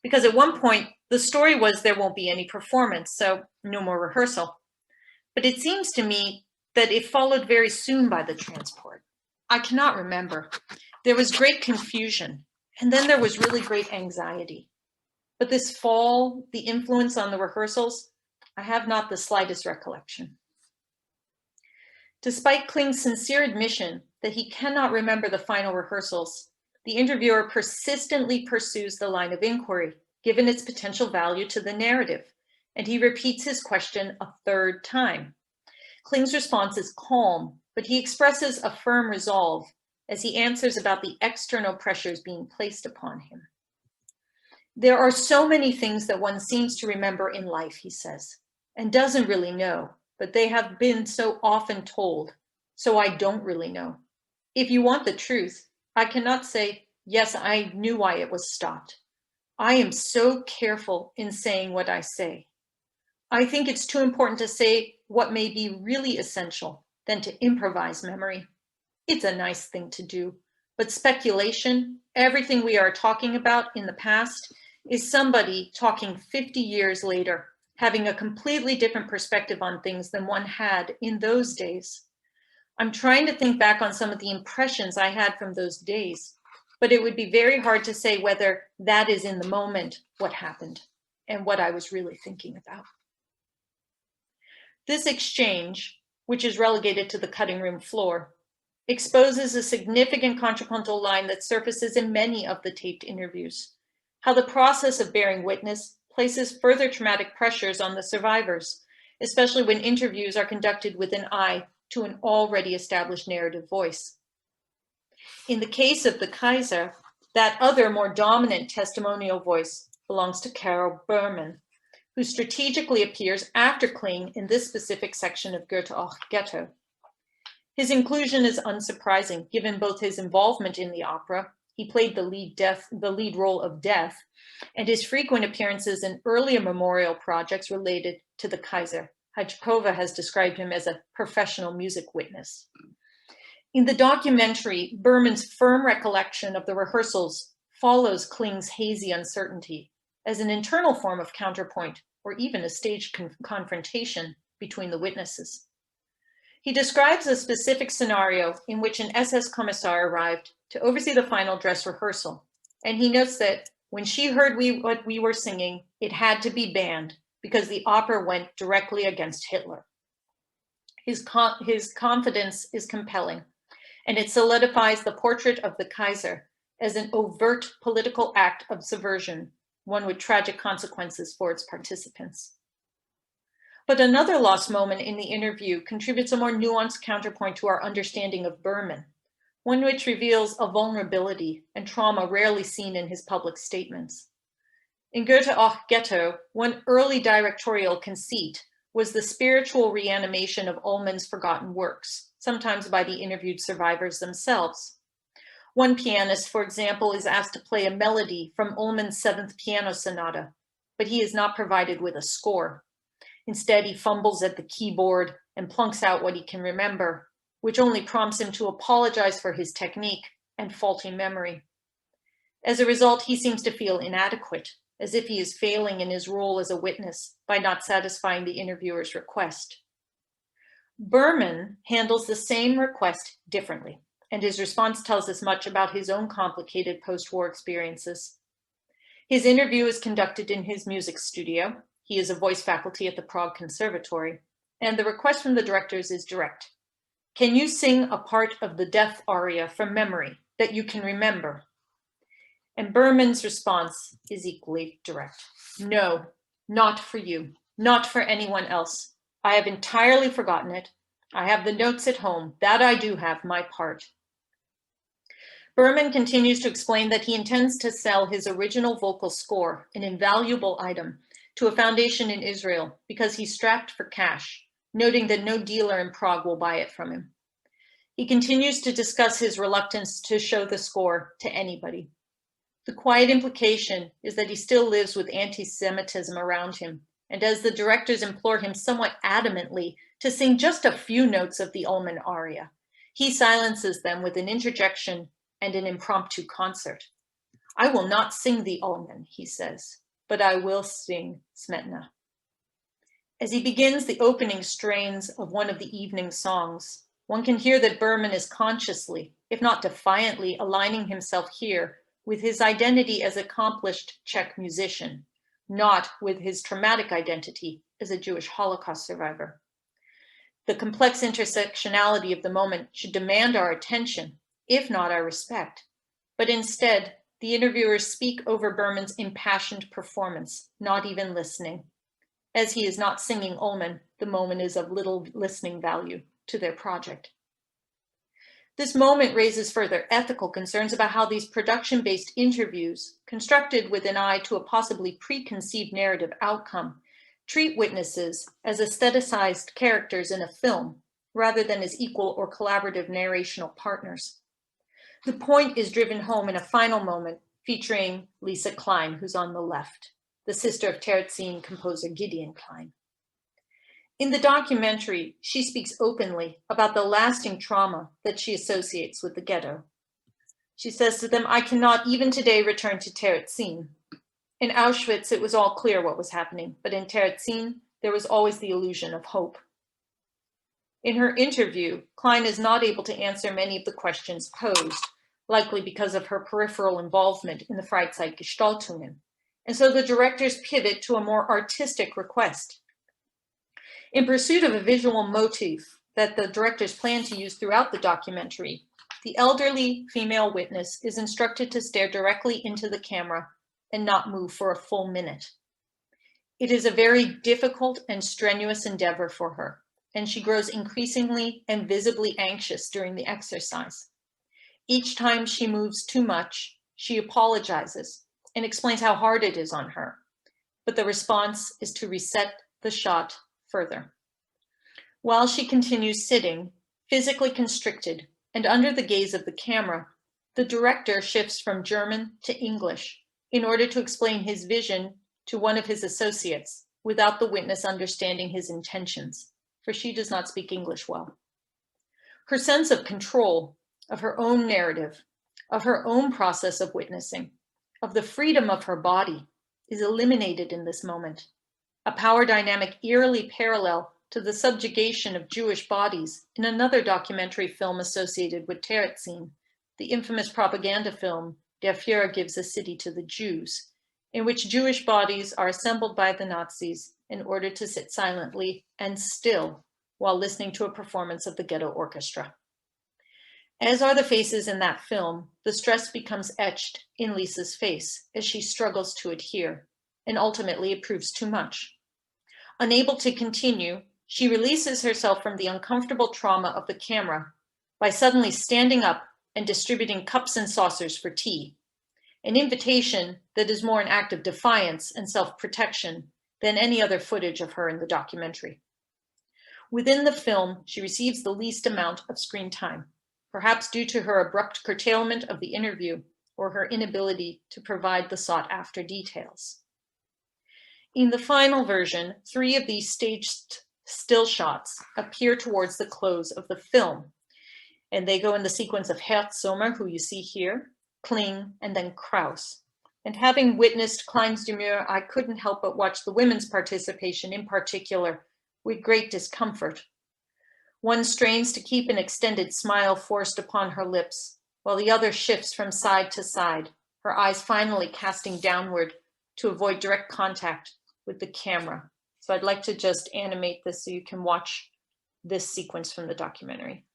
[SPEAKER 2] because at one point the story was there won't be any performance, so no more rehearsal. But it seems to me that it followed very soon by the transport. I cannot remember. There was great confusion, and then there was really great anxiety. But this fall, the influence on the rehearsals, I have not the slightest recollection." Despite Kling's sincere admission that he cannot remember the final rehearsals, the interviewer persistently pursues the line of inquiry, given its potential value to the narrative, and he repeats his question a third time. Kling's response is calm, but he expresses a firm resolve as he answers about the external pressures being placed upon him. There are so many things that one seems to remember in life, he says, and doesn't really know, but they have been so often told, so I don't really know. If you want the truth, I cannot say, yes, I knew why it was stopped. I am so careful in saying what I say. I think it's too important to say what may be really essential than to improvise memory. It's a nice thing to do, but speculation, everything we are talking about in the past, is somebody talking 50 years later, having a completely different perspective on things than one had in those days. I'm trying to think back on some of the impressions I had from those days, but it would be very hard to say whether that is in the moment what happened and what I was really thinking about. This exchange, which is relegated to the cutting room floor, exposes a significant contrapuntal line that surfaces in many of the taped interviews. How the process of bearing witness places further traumatic pressures on the survivors, especially when interviews are conducted with an eye to an already established narrative voice. In the case of the Kaiser, that other more dominant testimonial voice belongs to Carol Berman, who strategically appears after Kling in this specific section of Goethe and Ghetto. His inclusion is unsurprising, given both his involvement in the opera, he played the lead role of Death, and his frequent appearances in earlier memorial projects related to the Kaiser. Hajkova has described him as a professional music witness. In the documentary, Berman's firm recollection of the rehearsals follows Kling's hazy uncertainty as an internal form of counterpoint or even a staged confrontation between the witnesses. He describes a specific scenario in which an SS commissar arrived to oversee the final dress rehearsal, and he notes that when she heard what we were singing, it had to be banned because the opera went directly against Hitler. His confidence is compelling, and it solidifies the portrait of the Kaiser as an overt political act of subversion, one with tragic consequences for its participants. But another lost moment in the interview contributes a more nuanced counterpoint to our understanding of Berman, one which reveals a vulnerability and trauma rarely seen in his public statements. In Goethe and Ghetto, one early directorial conceit was the spiritual reanimation of Ullmann's forgotten works, sometimes by the interviewed survivors themselves. One pianist, for example, is asked to play a melody from Ullmann's 7th Piano Sonata, but he is not provided with a score. Instead, he fumbles at the keyboard and plunks out what he can remember, which only prompts him to apologize for his technique and faulty memory. As a result, he seems to feel inadequate, as if he is failing in his role as a witness by not satisfying the interviewer's request. Berman handles the same request differently, and his response tells us much about his own complicated post-war experiences. His interview is conducted in his music studio. He is a voice faculty at the Prague Conservatory, and the request from the directors is direct. Can you sing a part of the Death aria from memory that you can remember? And Berman's response is equally direct. No, not for you, not for anyone else. I have entirely forgotten it. I have the notes at home. That I do have, my part. Berman continues to explain that he intends to sell his original vocal score, an invaluable item, to a foundation in Israel because he's strapped for cash, noting that no dealer in Prague will buy it from him. He continues to discuss his reluctance to show the score to anybody. The quiet implication is that he still lives with anti-Semitism around him, and as the directors implore him somewhat adamantly to sing just a few notes of the Ullmann aria, he silences them with an interjection and an impromptu concert. I will not sing the Ullmann, he says, but I will sing Smetana. As he begins the opening strains of one of the evening songs, one can hear that Berman is consciously, if not defiantly, aligning himself here with his identity as an accomplished Czech musician, not with his traumatic identity as a Jewish Holocaust survivor. The complex intersectionality of the moment should demand our attention, if not our respect. But instead, the interviewers speak over Berman's impassioned performance, not even listening. As he is not singing Ullman, the moment is of little listening value to their project. This moment raises further ethical concerns about how these production-based interviews, constructed with an eye to a possibly preconceived narrative outcome, treat witnesses as aestheticized characters in a film, rather than as equal or collaborative narrational partners. The point is driven home in a final moment featuring Lisa Klein, who's on the left, the sister of Terezín composer Gideon Klein. In the documentary, she speaks openly about the lasting trauma that she associates with the ghetto. She says to them, "I cannot even today return to Terezín. In Auschwitz, it was all clear what was happening, but in Terezín, there was always the illusion of hope." In her interview, Klein is not able to answer many of the questions posed, likely because of her peripheral involvement in the Freizeitgestaltungen, and so the directors pivot to a more artistic request. In pursuit of a visual motif that the directors plan to use throughout the documentary, the elderly female witness is instructed to stare directly into the camera and not move for a full minute. It is a very difficult and strenuous endeavor for her, and she grows increasingly and visibly anxious during the exercise. Each time she moves too much, she apologizes and explains how hard it is on her, but the response is to reset the shot further. While she continues sitting, physically constricted and under the gaze of the camera, the director shifts from German to English in order to explain his vision to one of his associates without the witness understanding his intentions, for she does not speak English well. Her sense of control, of her own narrative, of her own process of witnessing, of the freedom of her body, is eliminated in this moment, a power dynamic eerily parallel to the subjugation of Jewish bodies in another documentary film associated with Terezín, the infamous propaganda film Der Führer Gives a City to the Jews, in which Jewish bodies are assembled by the Nazis in order to sit silently and still while listening to a performance of the ghetto orchestra. As are the faces in that film, the stress becomes etched in Lisa's face as she struggles to adhere, and ultimately it proves too much. Unable to continue, she releases herself from the uncomfortable trauma of the camera by suddenly standing up and distributing cups and saucers for tea, an invitation that is more an act of defiance and self-protection than any other footage of her in the documentary. Within the film, she receives the least amount of screen time, perhaps due to her abrupt curtailment of the interview or her inability to provide the sought-after details. In the final version, 3 of these staged still shots appear towards the close of the film, and they go in the sequence of Herz Sommer, who you see here, Kling, and then Krauss. And having witnessed Klein's demure, I couldn't help but watch the women's participation in particular with great discomfort. One strains to keep an extended smile forced upon her lips, while the other shifts from side to side, her eyes finally casting downward to avoid direct contact with the camera. So I'd like to just animate this so you can watch this sequence from the documentary.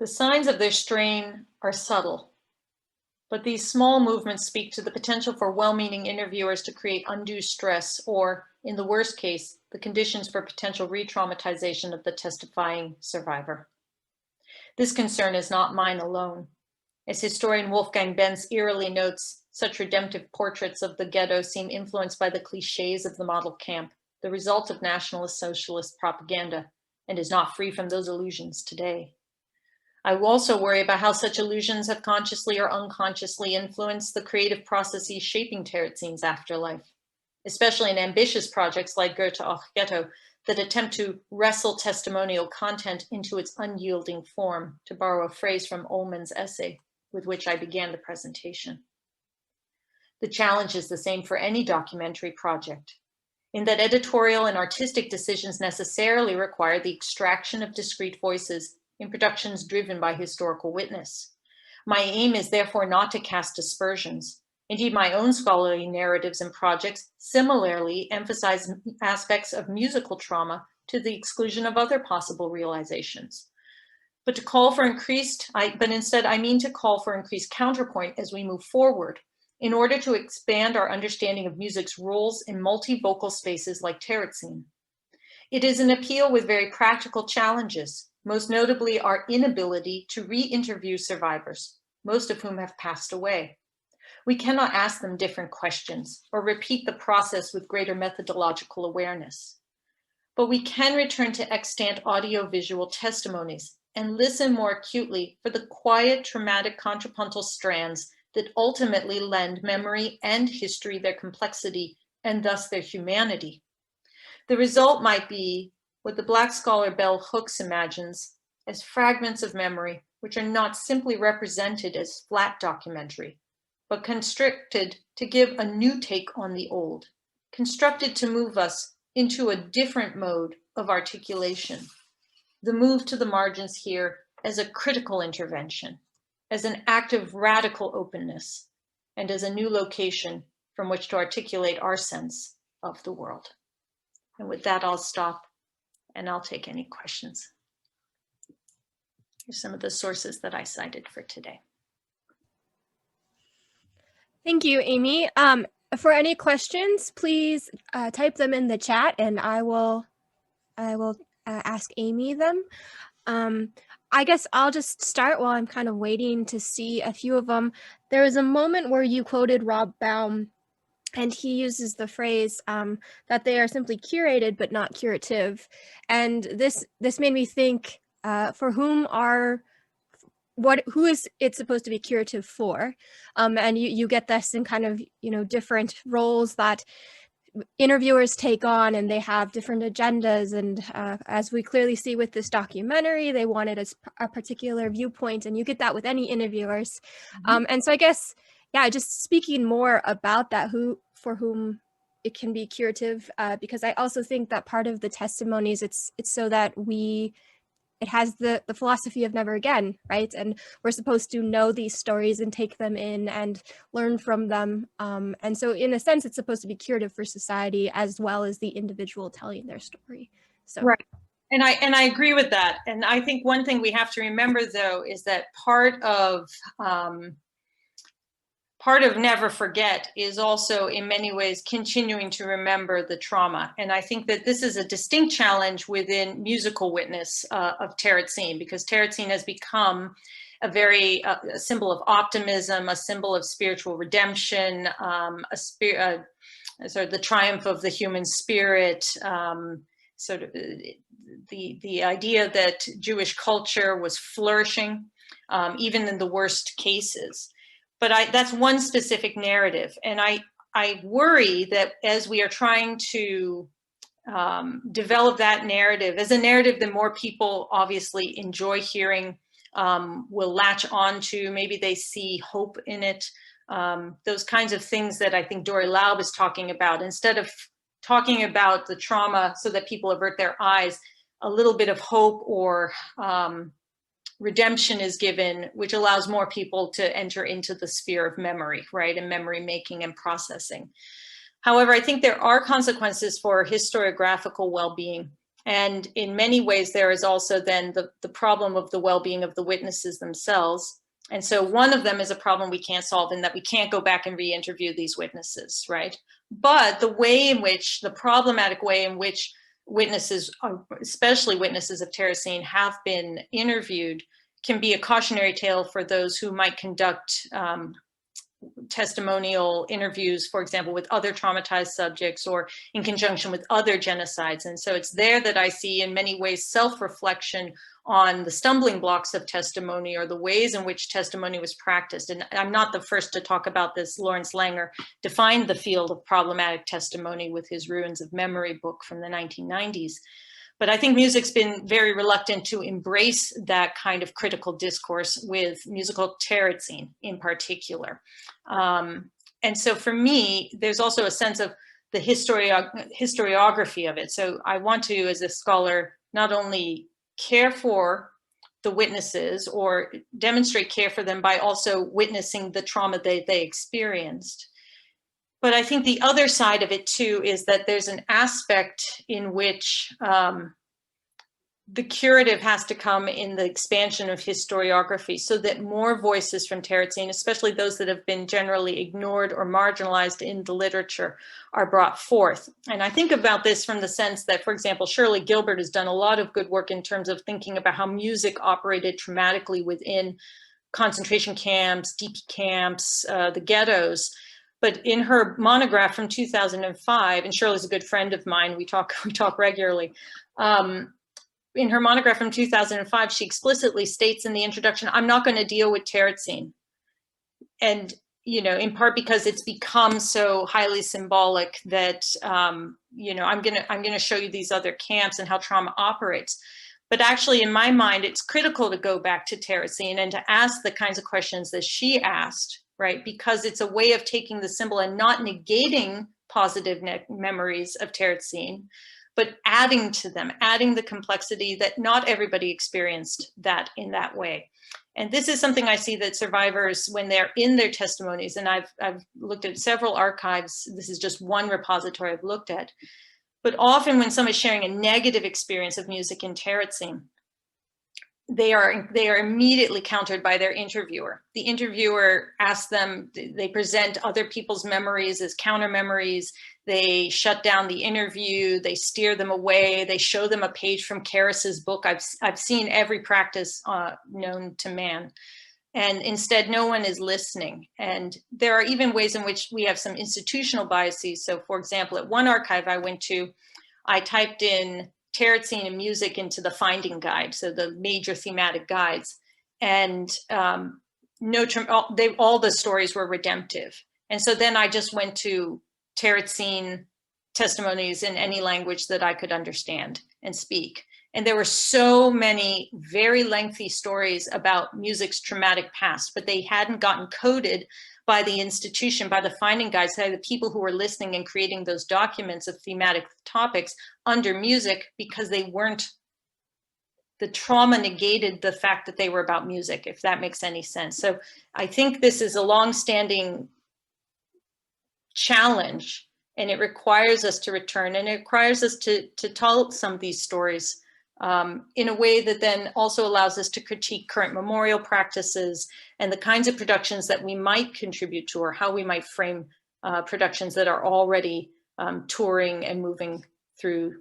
[SPEAKER 2] The signs of their strain are subtle, but these small movements speak to the potential for well-meaning interviewers to create undue stress or, in the worst case, the conditions for potential re-traumatization of the testifying survivor. This concern is not mine alone. As historian Wolfgang Benz eerily notes, such redemptive portraits of the ghetto seem influenced by the cliches of the model camp, the result of nationalist socialist propaganda, and is not free from those illusions today. I also worry about how such illusions have consciously or unconsciously influenced the creative processes shaping Terezin's afterlife, especially in ambitious projects like Goethe and Ghetto that attempt to wrestle testimonial content into its unyielding form, to borrow a phrase from Ullman's essay with which I began the presentation. The challenge is the same for any documentary project, in that editorial and artistic decisions necessarily require the extraction of discrete voices in productions driven by historical witness. My aim is therefore not to cast aspersions. Indeed, my own scholarly narratives and projects similarly emphasize aspects of musical trauma to the exclusion of other possible realizations. But instead I mean to call for increased counterpoint as we move forward in order to expand our understanding of music's roles in multivocal spaces like Terezín. It is an appeal with very practical challenges, most notably our inability to re-interview survivors, most of whom have passed away. We cannot ask them different questions or repeat the process with greater methodological awareness. But we can return to extant audio-visual testimonies and listen more acutely for the quiet, traumatic contrapuntal strands that ultimately lend memory and history their complexity and thus their humanity. The result might be what the Black scholar Bell Hooks imagines as fragments of memory, which are not simply represented as flat documentary, but constructed to give a new take on the old, constructed to move us into a different mode of articulation. The move to the margins here as a critical intervention, as an act of radical openness, and as a new location from which to articulate our sense of the world. And with that, I'll stop and I'll take any questions. Here's some of the sources that I cited for today.
[SPEAKER 1] Thank you, Amy. For any questions, please type them in the chat and I will ask Amy them. I guess I'll just start while I'm kind of waiting to see a few of them. There was a moment where you quoted Rob Baum, and he uses the phrase that they are simply curated but not curative. And this made me think, who is it supposed to be curative for? And you get this in kind of, different roles that interviewers take on, and they have different agendas. And as we clearly see with this documentary, they wanted a particular viewpoint, and you get that with any interviewers. And so I guess, yeah, just speaking more about that, for whom it can be curative, because I also think that part of the testimonies, it's so that it has the philosophy of never again, right? And we're supposed to know these stories and take them in and learn from them. And so in a sense, it's supposed to be curative for society as well as the individual telling their story. So.
[SPEAKER 2] Right. And I agree with that. And I think one thing we have to remember, though, is that part of never forget is also in many ways continuing to remember the trauma. And I think that this is a distinct challenge within musical witness of Terezín, because Terezín has become a symbol of optimism, a symbol of spiritual redemption, sort of the triumph of the human spirit, sort of the idea that Jewish culture was flourishing, even in the worst cases. But that's one specific narrative. And I worry that as we are trying to develop that narrative as a narrative that more people obviously enjoy hearing, will latch on to, maybe they see hope in it, those kinds of things that I think Dory Laub is talking about. Instead of talking about the trauma so that people avert their eyes, a little bit of hope or redemption is given, which allows more people to enter into the sphere of memory, right, and memory making and processing. However, I think there are consequences for historiographical well-being. And in many ways, there is also then the problem of the well-being of the witnesses themselves. And so one of them is a problem we can't solve, in that we can't go back and re-interview these witnesses, right? But the problematic way in which witnesses, especially witnesses of Terezín, have been interviewed can be a cautionary tale for those who might conduct testimonial interviews, for example, with other traumatized subjects or in conjunction with other genocides. And so it's there that I see in many ways self-reflection on the stumbling blocks of testimony or the ways in which testimony was practiced. And I'm not the first to talk about this. Lawrence Langer defined the field of problematic testimony with his Ruins of Memory book from the 1990s. But I think music's been very reluctant to embrace that kind of critical discourse with musical Terezín in particular. And so for me, there's also a sense of the historiography of it. So I want to, as a scholar, not only care for the witnesses or demonstrate care for them by also witnessing the trauma they experienced. But I think the other side of it too is that there's an aspect in which the curative has to come in the expansion of historiography so that more voices from Terezín, especially those that have been generally ignored or marginalized in the literature, are brought forth. And I think about this from the sense that, for example, Shirley Gilbert has done a lot of good work in terms of thinking about how music operated traumatically within concentration camps, DP camps, the ghettos. But in her monograph from 2005, and Shirley's a good friend of mine, we talk regularly. In her monograph from 2005, she explicitly states in the introduction, I'm not going to deal with Terezín. And, you know, in part because it's become so highly symbolic that, you know, I'm going to show you these other camps and how trauma operates. But actually, in my mind, it's critical to go back to Terezín and to ask the kinds of questions that she asked, right? Because it's a way of taking the symbol and not negating positive memories of Terezín, but adding to them, adding the complexity that not everybody experienced that in that way. And this is something I see that survivors, when they're in their testimonies, and I've looked at several archives, this is just one repository I've looked at, but often when someone's sharing a negative experience of music in Terezín, they are immediately countered by their interviewer. The interviewer asks them, they present other people's memories as counter memories. They shut down the interview. They steer them away. They show them a page from Karas's book. I've seen every practice known to man. And instead, no one is listening. And there are even ways in which we have some institutional biases. So for example, at one archive I went to, I typed in Terezín and music into the finding guide, so the major thematic guides, and all the stories were redemptive. And so then I just went to Terezín testimonies in any language that I could understand and speak. And there were so many very lengthy stories about music's traumatic past, but they hadn't gotten coded by the institution, by the finding guides, by the people who were listening and creating those documents of thematic topics under music, because they weren't, the trauma negated the fact that they were about music, if that makes any sense. So I think this is a long-standing challenge, and it requires us to return, and it requires us to tell some of these stories in a way that then also allows us to critique current memorial practices and the kinds of productions that we might contribute to, or how we might frame productions that are already touring and moving through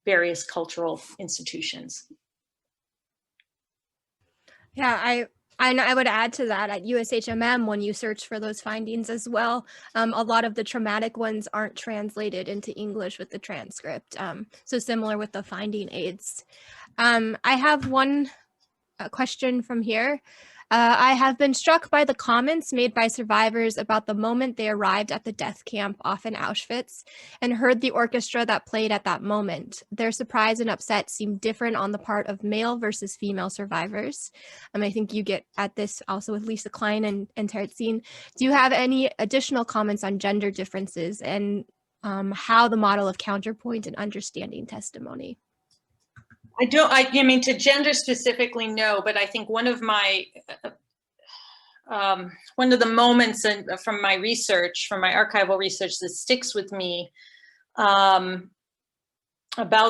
[SPEAKER 2] various cultural institutions.
[SPEAKER 1] Yeah, I would add to that at USHMM, when you search for those findings as well, a lot of the traumatic ones aren't translated into English with the transcript. So similar with the finding aids. I have one question from here. I have been struck by the comments made by survivors about the moment they arrived at the death camp off in Auschwitz and heard the orchestra that played at that moment. Their surprise and upset seemed different on the part of male versus female survivors. I think you get at this also with Lisa Klein and Terezín. Do you have any additional comments on gender differences and how the model of counterpoint and understanding testimony?
[SPEAKER 2] I mean, to gender specifically, no, but I think one of my, one of the moments from my research, from my archival research that sticks with me about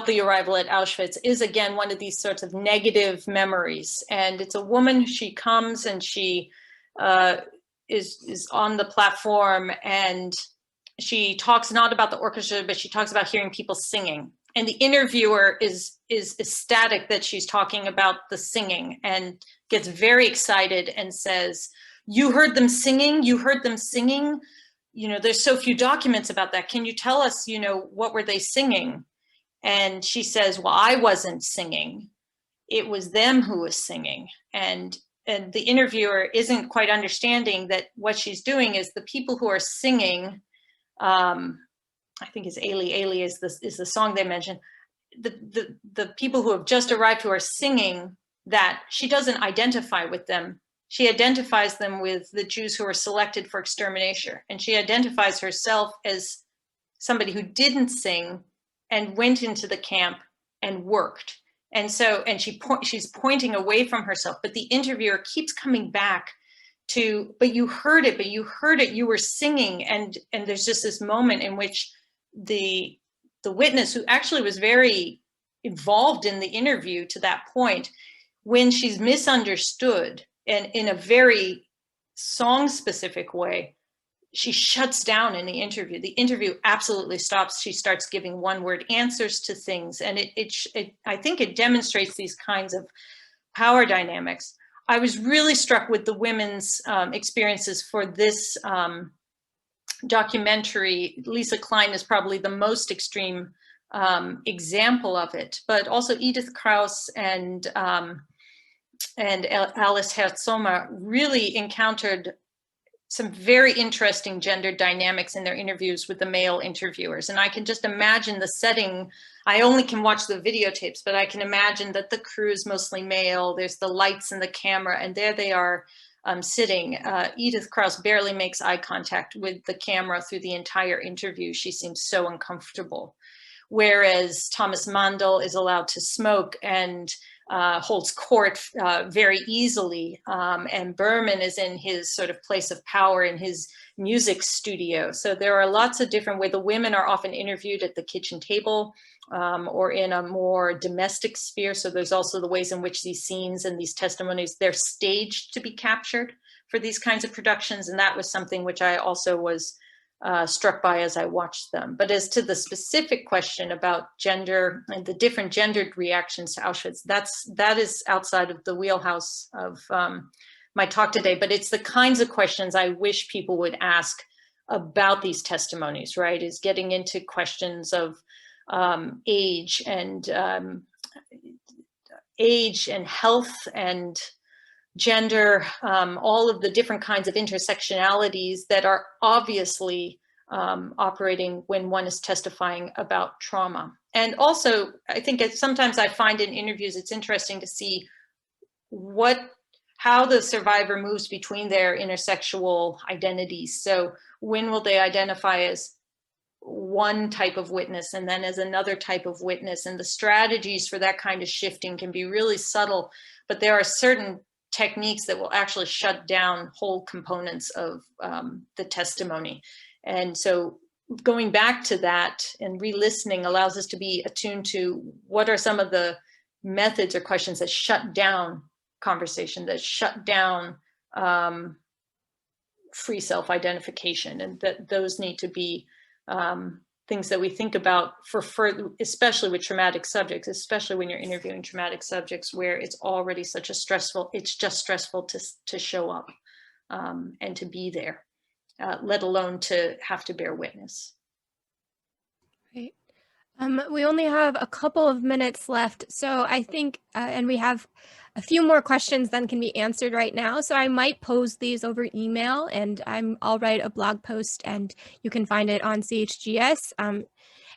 [SPEAKER 2] the arrival at Auschwitz is, again, one of these sorts of negative memories. And it's a woman, she comes and she is on the platform, and she talks not about the orchestra, but she talks about hearing people singing. and the interviewer is ecstatic that she's talking about the singing and gets very excited and says, "You heard them singing? You heard them singing? You know, there's so few documents about that. Can you tell us, you know, what were they singing?" And she says, "Well, I wasn't singing. It was them who was singing." And the interviewer isn't quite understanding that what she's doing is the people who are singing, I think it's Ailey is the song they mentioned. The people who have just arrived who are singing that, she doesn't identify with them. She identifies them with the Jews who were selected for extermination. And she identifies herself as somebody who didn't sing and went into the camp and worked. And so, and she's pointing away from herself, but the interviewer keeps coming back to, "But you heard it, you were singing." And there's just this moment in which the witness, who actually was very involved in the interview to that point, when she's misunderstood and in a very song specific way, she shuts down in the interview. The interview absolutely stops. She starts giving one-word answers to things. And I think it demonstrates these kinds of power dynamics. I was really struck with the women's experiences for this documentary. Lisa Klein is probably the most extreme example of it, but also Edith Krauss and Alice Herzoma really encountered some very interesting gender dynamics in their interviews with the male interviewers. And I can just imagine the setting. I only can watch the videotapes, but I can imagine that the crew is mostly male. There's the lights and the camera, and there they are sitting. Edith Krauss barely makes eye contact with the camera through the entire interview. She seems so uncomfortable. Whereas Thomas Mandel is allowed to smoke and holds court very easily. And Berman is in his sort of place of power in his music studio. So there are lots of different ways. The women are often interviewed at the kitchen table or in a more domestic sphere. So there's also the ways in which these scenes and these testimonies, they're staged to be captured for these kinds of productions. And that was something which I also was struck by as I watched them. But as to the specific question about gender and the different gendered reactions to Auschwitz, that is outside of the wheelhouse of my talk today. But it's the kinds of questions I wish people would ask about these testimonies, right? Is getting into questions of age and health and gender, all of the different kinds of intersectionalities that are obviously operating when one is testifying about trauma. And also, I think sometimes I find in interviews, it's interesting to see how the survivor moves between their intersexual identities. So when will they identify as one type of witness and then as another type of witness? And the strategies for that kind of shifting can be really subtle, but there are certain techniques that will actually shut down whole components of the testimony. And so going back to that and re-listening allows us to be attuned to what are some of the methods or questions that shut down conversation, that shut down free self-identification, and that those need to be things that we think about for especially with traumatic subjects, especially when you're interviewing traumatic subjects where it's already such a stressful, it's just stressful to show up and to be there, let alone to have to bear witness.
[SPEAKER 1] Right. We only have a couple of minutes left, so I think, and we have a few more questions than can be answered right now, so I might pose these over email, and I'll write a blog post, and you can find it on CHGS.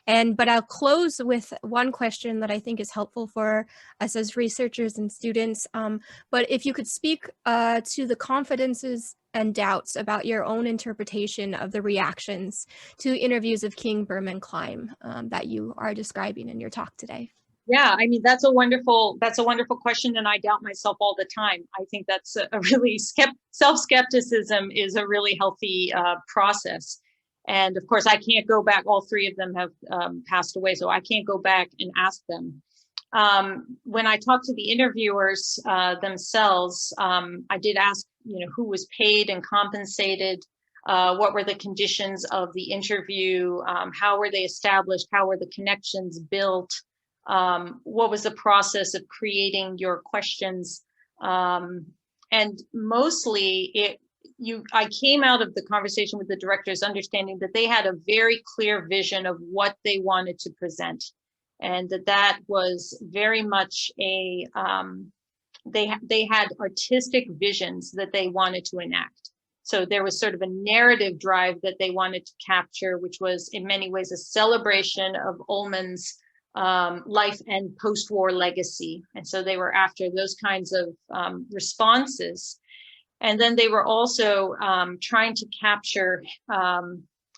[SPEAKER 1] But I'll close with one question that I think is helpful for us as researchers and students. But if you could speak to the confidences and doubts about your own interpretation of the reactions to interviews of King, Berman, Klein that you are describing in your talk today.
[SPEAKER 2] Yeah, I mean, that's a wonderful question, and I doubt myself all the time. I think that's a really self-skepticism is a really healthy process. And of course, I can't go back. All three of them have passed away, so I can't go back and ask them. When I talked to the interviewers themselves, I did ask, who was paid and compensated. What were the conditions of the interview? How were they established? How were the connections built? What was the process of creating your questions? And mostly I came out of the conversation with the directors understanding that they had a very clear vision of what they wanted to present. And that was very much they had artistic visions that they wanted to enact. So there was sort of a narrative drive that they wanted to capture, which was in many ways a celebration of Ullman's life and post-war legacy. And so they were after those kinds of responses. And then they were also trying to capture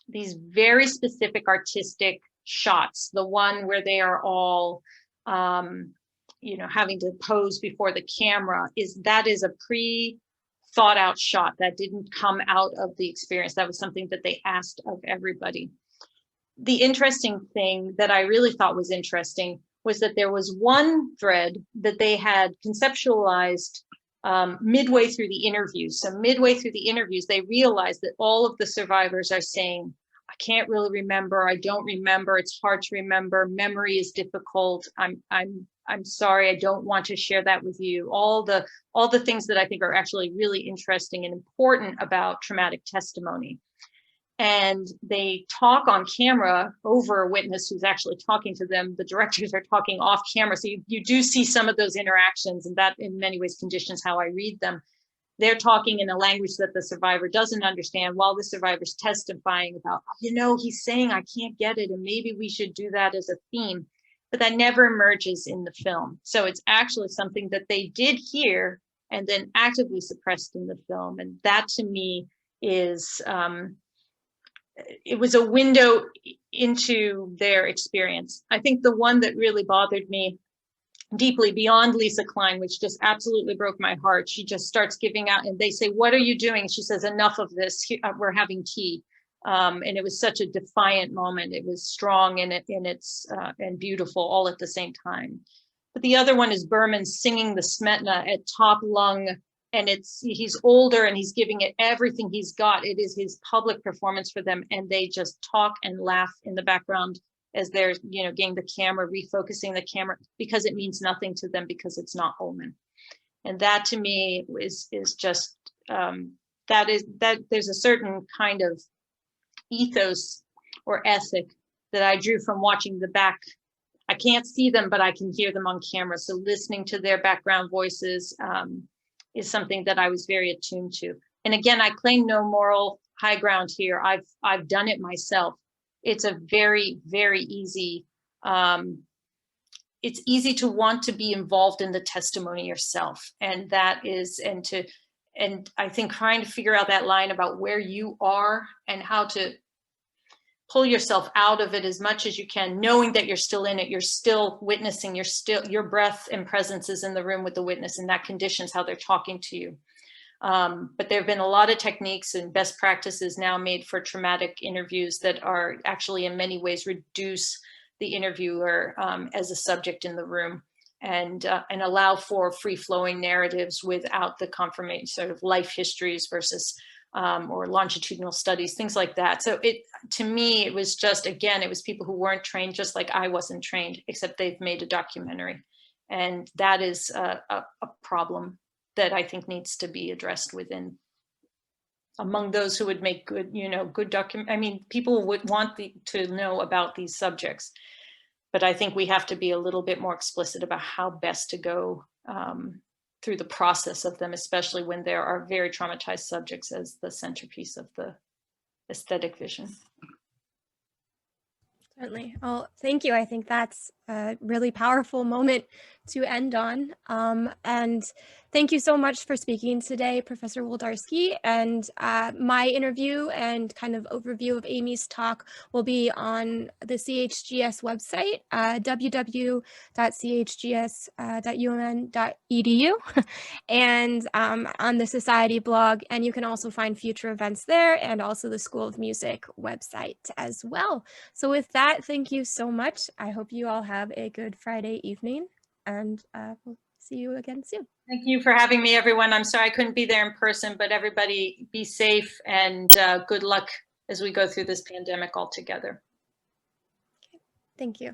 [SPEAKER 2] these very specific artistic shots. The one where they are all, having to pose before the camera is a pre-thought out shot that didn't come out of the experience. That was something that they asked of everybody. The interesting thing that I really thought was interesting was that there was one thread that they had conceptualized midway through the interviews. So midway through the interviews, they realized that all of the survivors are saying, I can't really remember. I don't remember. It's hard to remember. Memory is difficult. I'm sorry. I don't want to share that with you. All the things that I think are actually really interesting and important about traumatic testimony. And they talk on camera over a witness who's actually talking to them. The directors are talking off camera. So you do see some of those interactions, and that in many ways conditions how I read them. They're talking in a language that the survivor doesn't understand while the survivor's testifying about, he's saying I can't get it, and maybe we should do that as a theme. But that never emerges in the film. So it's actually something that they did hear and then actively suppressed in the film. And that to me is, it was a window into their experience. I think the one that really bothered me deeply beyond Lisa Klein, which just absolutely broke my heart. She just starts giving out and they say, what are you doing? She says, enough of this, we're having tea. And it was such a defiant moment. It was strong and beautiful all at the same time. But the other one is Berman singing the Smetana at top lung, and he's older and he's giving it everything he's got. It is his public performance for them, and they just talk and laugh in the background as they're getting the camera, refocusing the camera, because it means nothing to them because it's not Ullman. And that to me is just that there's a certain kind of ethos or ethic that I drew from watching the back. I can't see them, but I can hear them on camera. So listening to their background voices is something that I was very attuned to. And again, I claim no moral high ground here. I've done it myself. It's a very, very easy, it's easy to want to be involved in the testimony yourself. And and I think trying to figure out that line about where you are and how to pull yourself out of it as much as you can, knowing that you're still in it, you're still witnessing, your breath and presence is in the room with the witness, and that conditions how they're talking to you. But there have been a lot of techniques and best practices now made for traumatic interviews that are actually in many ways reduce the interviewer as a subject in the room and allow for free-flowing narratives without the confirmation, sort of life histories versus or longitudinal studies, things like that. So to me, it was just, again, it was people who weren't trained, just like I wasn't trained, except they've made a documentary. And that is a problem that I think needs to be addressed among those who would make good, people would want to know about these subjects. But I think we have to be a little bit more explicit about how best to go through the process of them, especially when there are very traumatized subjects as the centerpiece of the aesthetic vision.
[SPEAKER 1] Certainly. Well, thank you. I think that's a really powerful moment to end on. And thank you so much for speaking today, Professor Wlodarski. And my interview and kind of overview of Amy's talk will be on the CHGS website, www.chgs.umn.edu, and on the Society blog. And you can also find future events there, and also the School of Music website as well. So with that, thank you so much. I hope you all have a good Friday evening, and we'll see you again soon.
[SPEAKER 2] Thank you for having me, everyone. I'm sorry I couldn't be there in person, but everybody be safe and good luck as we go through this pandemic all together.
[SPEAKER 1] Thank you.